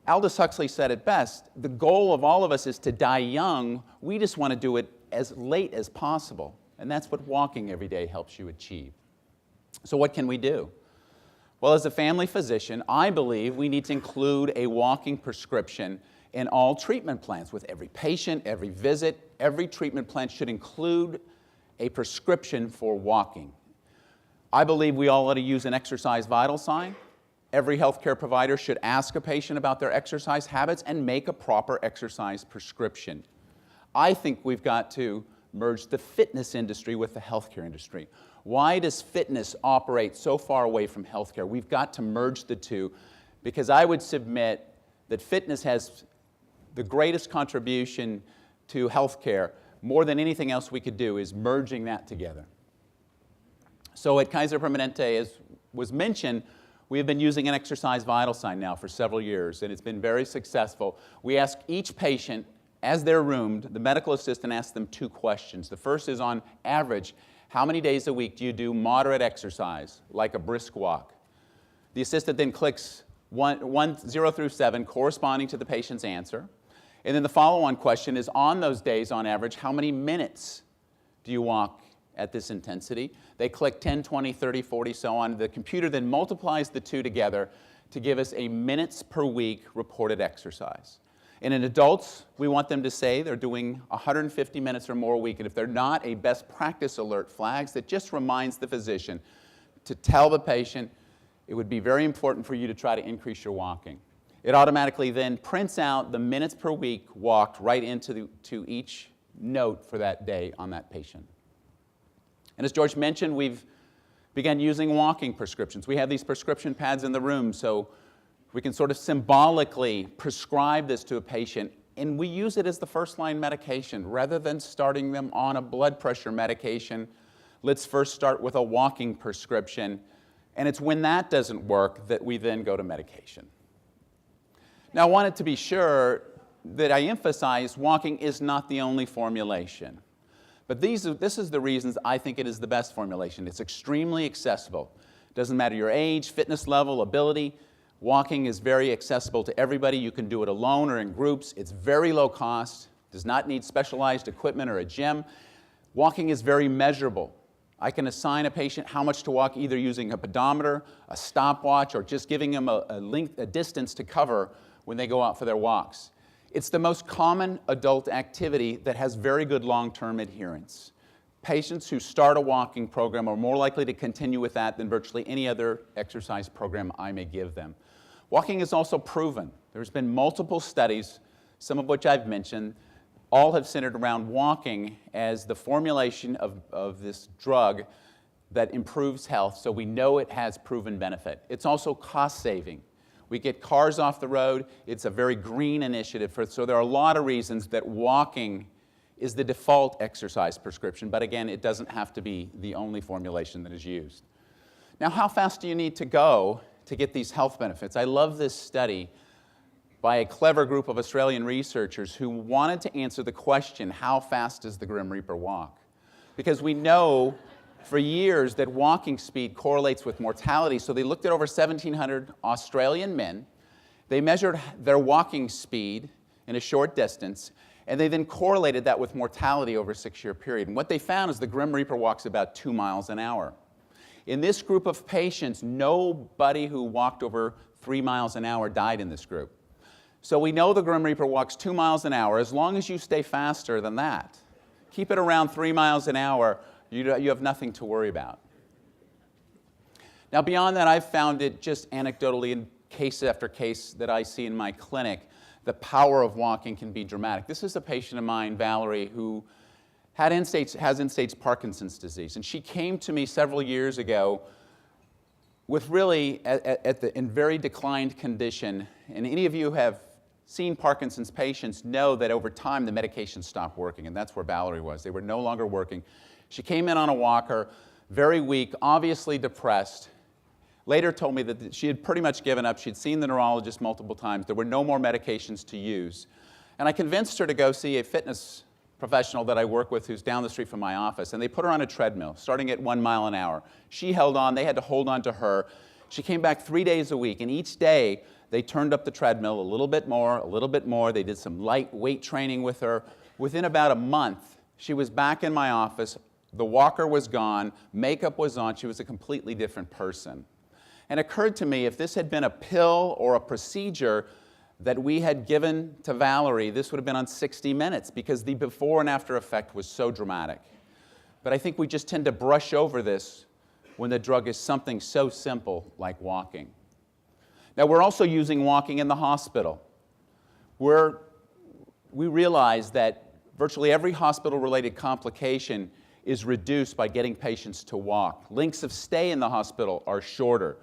Aldous Huxley said it best, the goal of all of us is to die young. We just want to do it as late as possible. And that's what walking every day helps you achieve. So what can we do? Well, as a family physician, I believe we need to include a walking prescription in all treatment plans. With every patient, every visit, every treatment plan should include a prescription for walking. I believe we all ought to use an exercise vital sign. Every healthcare provider should ask a patient about their exercise habits and make a proper exercise prescription. I think we've got to merge the fitness industry with the healthcare industry. Why does fitness operate so far away from healthcare? We've got to merge the two, because I would submit that fitness has the greatest contribution to healthcare. More than anything else we could do is merging that together. So at Kaiser Permanente, as was mentioned, we have been using an exercise vital sign now for several years, and it's been very successful. We ask each patient, as they're roomed, the medical assistant asks them 2 questions. The first is, on average, how many days a week do you do moderate exercise, like a brisk walk? The assistant then clicks 0 through 7, corresponding to the patient's answer. And then the follow-on question is, on those days, on average, how many minutes do you walk at this intensity? They click 10, 20, 30, 40, so on. The computer then multiplies the 2 together to give us a minutes per week reported exercise. And in adults, we want them to say they're doing 150 minutes or more a week. And if they're not, a best practice alert flags that just reminds the physician to tell the patient it would be very important for you to try to increase your walking. It automatically then prints out the minutes per week walked right into to each note for that day on that patient. And as George mentioned, we've begun using walking prescriptions. We have these prescription pads in the room, so we can sort of symbolically prescribe this to a patient, and we use it as the first-line medication. Rather than starting them on a blood pressure medication, let's first start with a walking prescription, and it's when that doesn't work that we then go to medication. Now, I wanted to be sure that I emphasize walking is not the only formulation. But this is the reasons I think it is the best formulation. It's extremely accessible. It doesn't matter your age, fitness level, ability. Walking is very accessible to everybody. You can do it alone or in groups. It's very low cost, does not need specialized equipment or a gym. Walking is very measurable. I can assign a patient how much to walk either using a pedometer, a stopwatch, or just giving them a distance to cover when they go out for their walks. It's the most common adult activity that has very good long-term adherence. Patients who start a walking program are more likely to continue with that than virtually any other exercise program I may give them. Walking is also proven. There's been multiple studies, some of which I've mentioned. All have centered around walking as the formulation of this drug that improves health, so we know it has proven benefit. It's also cost-saving. We get cars off the road. It's a very green initiative. So there are a lot of reasons that walking is the default exercise prescription, but again, it doesn't have to be the only formulation that is used. Now, how fast do you need to go to get these health benefits? I love this study by a clever group of Australian researchers who wanted to answer the question, how fast does the Grim Reaper walk? Because we know for years that walking speed correlates with mortality, so they looked at over 1,700 Australian men. They measured their walking speed in a short distance, and they then correlated that with mortality over a 6-year period. And what they found is the Grim Reaper walks about 2 miles an hour. In this group of patients, nobody who walked over 3 miles an hour died in this group. So we know the Grim Reaper walks 2 miles an hour as long as you stay faster than that. Keep it around 3 miles an hour, you have nothing to worry about. Now, beyond that, I've found it just anecdotally in case after case that I see in my clinic, the power of walking can be dramatic. This is a patient of mine, Valerie, who has end-stage Parkinson's disease. And she came to me several years ago with really, in very declined condition. And any of you who have seen Parkinson's patients know that over time the medications stop working. And that's where Valerie was. They were no longer working. She came in on a walker, very weak, obviously depressed. Later told me that she had pretty much given up. She'd seen the neurologist multiple times. There were no more medications to use. And I convinced her to go see a fitness professional that I work with who's down the street from my office. And they put her on a treadmill, starting at 1 mile an hour. She held on. They had to hold on to her. She came back 3 days a week, and each day they turned up the treadmill a little bit more, a little bit more. They did some light weight training with her. Within about a month, she was back in my office. The walker was gone, makeup was on. She was a completely different person. And it occurred to me, if this had been a pill or a procedure that we had given to Valerie, this would have been on 60 Minutes, because the before and after effect was so dramatic. But I think we just tend to brush over this when the drug is something so simple like walking. Now, we're also using walking in the hospital. We realize that virtually every hospital-related complication is reduced by getting patients to walk. Lengths of stay in the hospital are shorter.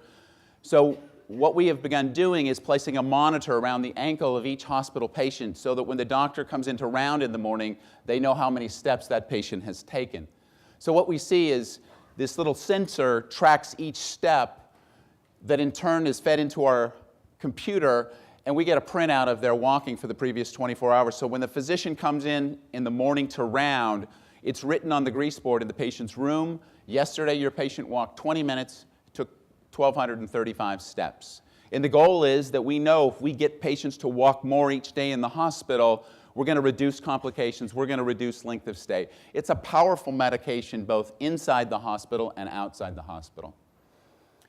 So what we have begun doing is placing a monitor around the ankle of each hospital patient so that when the doctor comes into round in the morning, they know how many steps that patient has taken. So what we see is this little sensor tracks each step that in turn is fed into our computer, and we get a printout of their walking for the previous 24 hours. So when the physician comes in the morning to round, it's written on the grease board in the patient's room. Yesterday, your patient walked 20 minutes, took 1,235 steps. And the goal is that we know if we get patients to walk more each day in the hospital, we're going to reduce complications, we're going to reduce length of stay. It's a powerful medication both inside the hospital and outside the hospital.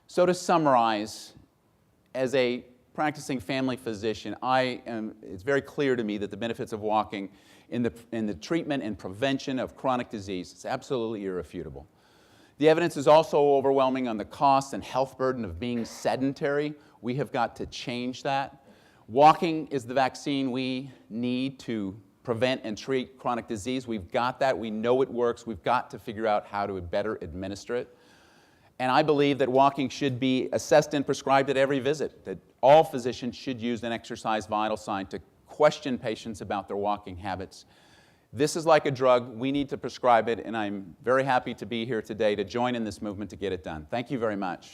So to summarize, as a practicing family physician, it's very clear to me that the benefits of walking in the treatment and prevention of chronic disease is absolutely irrefutable. The evidence is also overwhelming on the cost and health burden of being sedentary. We have got to change that. Walking is the vaccine we need to prevent and treat chronic disease. We've got that. We know it works. We've got to figure out how to better administer it. And I believe that walking should be assessed and prescribed at every visit, that all physicians should use an exercise vital sign to question patients about their walking habits. This is like a drug. We need to prescribe it, and I'm very happy to be here today to join in this movement to get it done. Thank you very much.